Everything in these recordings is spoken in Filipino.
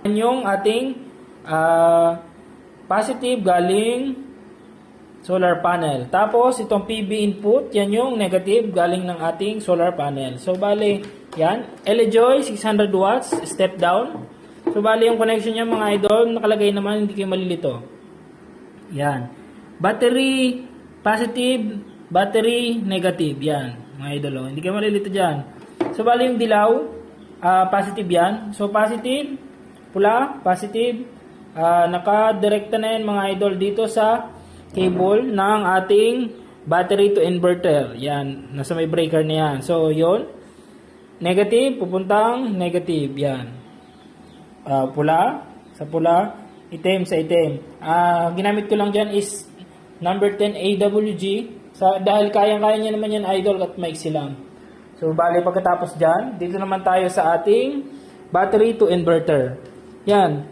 Yan yung ating positive galing solar panel. Tapos, itong PV input, yan yung negative galing ng ating solar panel. So, bali, yan. LEJOY, 600 watts, step down. So, bali, yung connection niya mga idol, nakalagay naman, hindi kayo malilito. Yan. Battery, positive, battery, negative. Yan, mga idol. Oh. Hindi kayo malilito dyan. So, bali, yung dilaw, positive yan. So, positive, pula, positive. Naka-direkta na yan, mga idol, dito sa cable ng ating battery to inverter. Yan, nasa may breaker na yan. So, yon negative, pupuntang negative. Yan. Pula, sa pula, itim sa itim. Ginamit ko lang dyan is number 10 AWG. Dahil kaya-kaya niya naman yan, idol, at maiksi lang. So, bali pagkatapos dyan, dito naman tayo sa ating battery to inverter. Yan.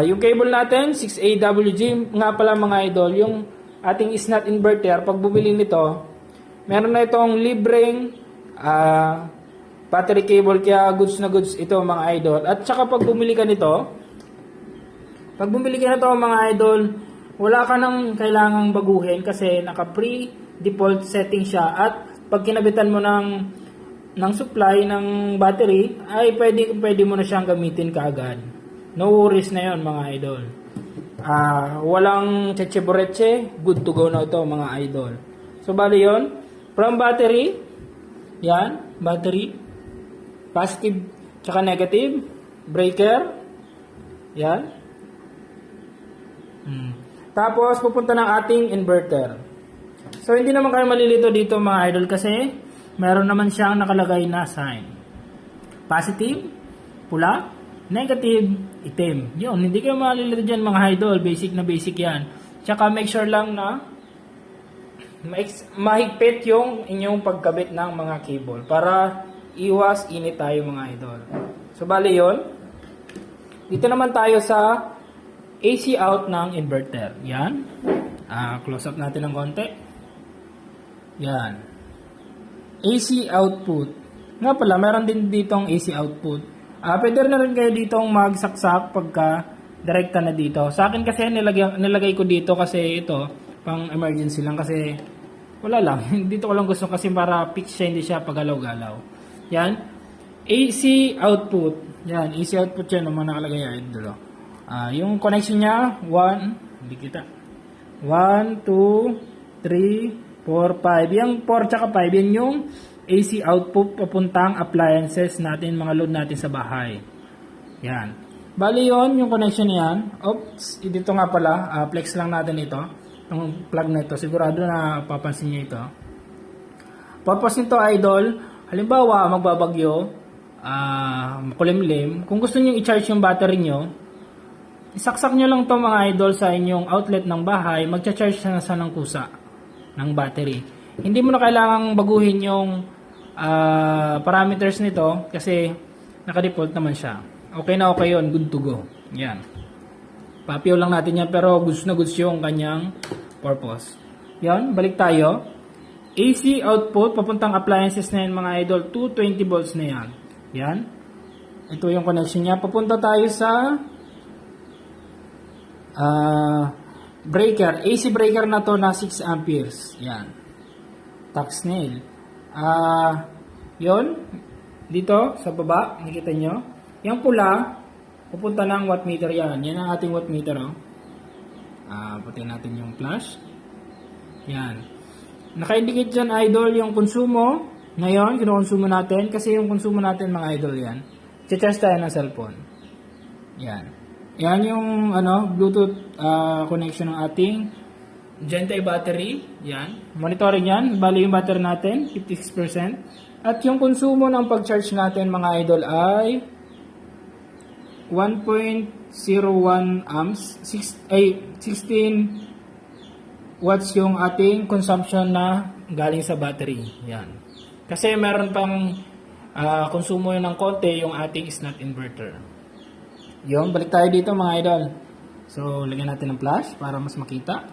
Yung cable natin, 6AWG, nga pala mga idol, yung ating SNAT inverter, pag bumili nito, meron na itong libreng battery cable, kaya goods na goods ito mga idol. At saka pag bumili ka nito, mga idol, wala ka nang kailangang baguhin kasi naka pre-default setting siya. At pag kinabitan mo ng supply ng battery, ay pwede mo na siyang gamitin kaagad. No worries na yon mga idol. Walang cheche-boreche, good to go na ito mga idol. So bali yon, from battery, yan, battery, positive tsaka negative, breaker, yan. Tapos pupunta ng ating inverter. So hindi naman kayo malilito dito mga idol kasi meron naman siyang nakalagay na sign. Positive, pula, negative, itim. Yun, hindi kayo malilito dyan mga idol. Basic na basic yan. Tsaka make sure lang na mahigpit yung inyong pagkabit ng mga cable para iwas init tayo mga idol. So, bali yun. Dito naman tayo sa AC out ng inverter. Yan. Close up natin ng konti. Yan. AC output. Nga pala, meron din ditong AC output. Pwede na rin kayo ditong magsaksak pagka direkta na dito. Sa akin kasi nilagay ko dito kasi ito, pang emergency lang kasi wala lang. Dito ko lang gusto kasi para fix siya, hindi siya pagalaw-galaw. Yan. AC output. Yan, AC output yan naman nakalagay yan. Yung connection niya, 1, 2, 3, 4, 5. Yung 4 tsaka 5, yan yung AC output papuntang appliances natin, mga load natin sa bahay. Yan. Bali yon yung connection niyan. Oops, dito nga pala, flex lang natin ito. Yung plug na ito, sigurado na papansin niyo ito. Purpose nito idol, halimbawa magbabagyo, makulimlim, kung gusto niyo i-charge yung battery niyo, isaksak niyo lang to mga idol sa inyong outlet ng bahay, magcha-charge na sa ng kusa ng battery. Hindi mo na kailangang baguhin yung parameters nito kasi naka-default naman siya. Okay na okay yun. Good to go. Yan. Papiyaw lang natin yan pero goods na goods yung kanyang purpose. Yan. Balik tayo. AC output papuntang appliances na yan mga idol. 220 volts na yan. Yan. Ito yung connection niya. Papunta tayo sa breaker. AC breaker na to na 6 amperes. Yan. Tax nail. Yun. Dito, sa baba, nakita nyo. Yung pula, pupunta ng wattmeter yan. Yan ang ating wattmeter, oh. Putin natin yung flash. Yan. Naka-indicate dyan, idol, yung konsumo. Ngayon, kinukonsumo natin. Kasi yung konsumo natin, mga idol, yan. Charge tayo ng cellphone. Yan. Yan yung, Bluetooth connection ng ating Gentile battery, yan. Monitoring yan. Bali yung battery natin, 56%. At yung konsumo ng pag-charge natin, mga idol, ay 1.01 amps. 16 watts yung ating consumption na galing sa battery. Yan. Kasi meron pang konsumo yun ng konti yung ating SNAT inverter. Yung, balik tayo dito mga idol. So, lagyan natin ng flash para mas makita.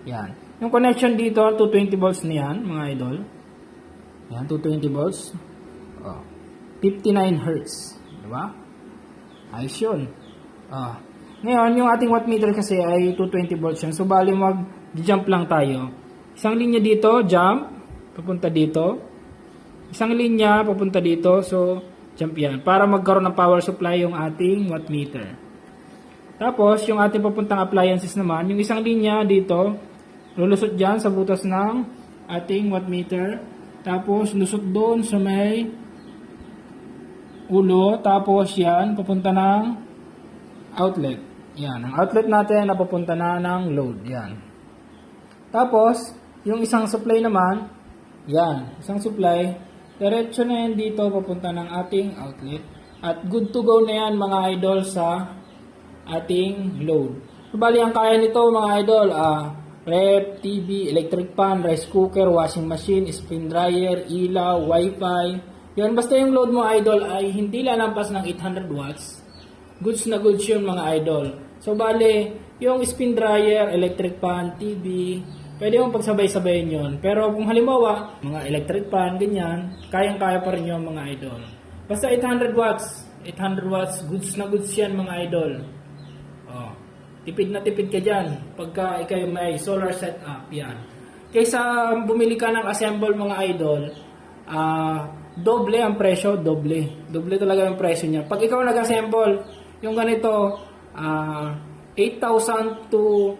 Yan. Yung connection dito, 220 volts na yan, mga idol. Yan, 220 volts. 59 Hz. Diba? Ayos yun. Ngayon, yung ating wattmeter kasi ay 220 volts yan. So, bali mag-jump lang tayo. Isang linya dito, jump, papunta dito. Isang linya, papunta dito. So, jump yan. Para magkaroon ng power supply yung ating wattmeter. Tapos, yung ating papuntang appliances naman, yung isang linya dito, lulusot dyan sa butas ng ating wattmeter. Tapos, lusot doon sa may ulo. Tapos, yan, papunta ng outlet. Yan, ang outlet natin na papunta na ng load. Yan. Tapos, yung isang supply naman, yan, isang supply, diretso na yan dito papunta ng ating outlet. At good to go na yan mga idol sa ating load. So, bali ang kaya nito mga idol, ref, TV, electric pan, rice cooker, washing machine, spin dryer, ilaw, wifi. Yan, basta yung load mo idol ay hindi lalampas ng 800 watts. Goods na goods yun mga idol. So, bali, yung spin dryer, electric pan, TV, pwede mong pagsabay-sabayin yun. Pero kung halimbawa, mga electric pan, ganyan, kayang-kaya pa rin yung mga idol. Basta 800 watts. 800 watts, goods na goods yan mga idol. Tipid na tipid ka dyan pagka ikaw may solar setup. Yan. Kaysa bumili ka ng assemble mga idol, doble ang presyo. Doble talaga yung presyo niya. Pag ikaw nag-assemble, yung ganito, 8,000 to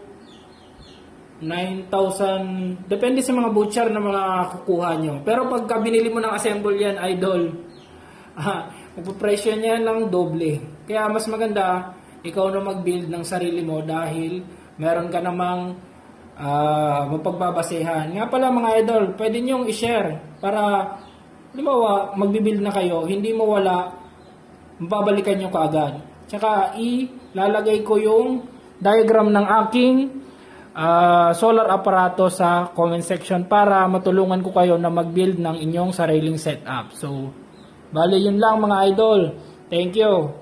9,000, depende sa mga butcher na mga kukuha nyo. Pero pagka binili mo ng assemble yan, idol, magpapresyo niya ng doble. Kaya mas maganda, ikaw na mag-build ng sarili mo dahil meron ka namang mapagbabasehan. Nga pala mga idol, pwede nyong i-share para, halimbawa, magbibuild na kayo, hindi mo wala, mababalikan nyo kaagad. Tsaka, ilalagay ko yung diagram ng aking solar aparato sa comment section para matulungan ko kayo na mag-build ng inyong sariling setup. So, bali yun lang mga idol. Thank you.